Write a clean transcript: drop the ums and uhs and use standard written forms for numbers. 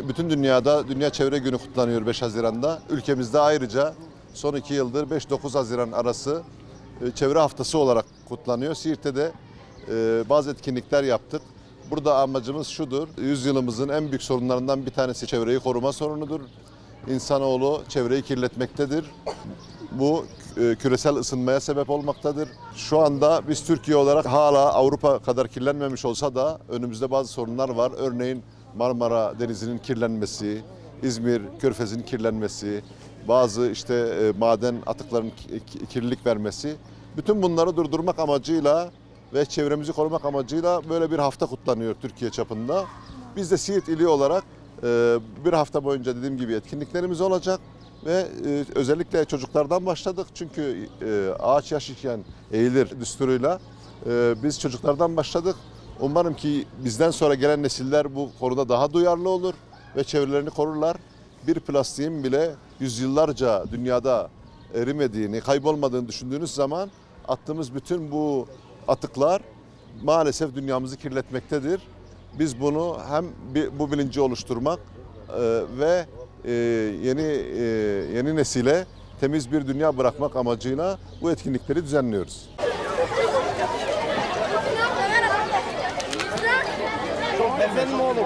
Bütün dünyada Dünya Çevre Günü kutlanıyor 5 Haziran'da. Ülkemizde ayrıca son 2 yıldır 5-9 Haziran arası çevre haftası olarak kutlanıyor. Siirt'te de bazı etkinlikler yaptık. Burada amacımız şudur: yüzyılımızın en büyük sorunlarından bir tanesi çevreyi koruma sorunudur. İnsanoğlu çevreyi kirletmektedir. Bu küresel ısınmaya sebep olmaktadır. Şu anda biz Türkiye olarak hala Avrupa kadar kirlenmemiş olsa da önümüzde bazı sorunlar var. Örneğin Marmara Denizi'nin kirlenmesi, İzmir Körfezi'nin kirlenmesi, bazı maden atıklarının kirlilik vermesi. Bütün bunları durdurmak amacıyla ve çevremizi korumak amacıyla böyle bir hafta kutlanıyor Türkiye çapında. Biz de Siirt ili olarak bir hafta boyunca dediğim gibi etkinliklerimiz olacak ve özellikle çocuklardan başladık. Çünkü ağaç yaşarken eğilir düsturuyla biz çocuklardan başladık. Umarım ki bizden sonra gelen nesiller bu konuda daha duyarlı olur ve çevrelerini korurlar. Bir plastiğin bile yüzyıllarca dünyada erimediğini, kaybolmadığını düşündüğünüz zaman attığımız bütün bu atıklar maalesef dünyamızı kirletmektedir. Biz bunu hem bu bilinci oluşturmak ve yeni nesile temiz bir dünya bırakmak amacıyla bu etkinlikleri düzenliyoruz. Efendim oğlum.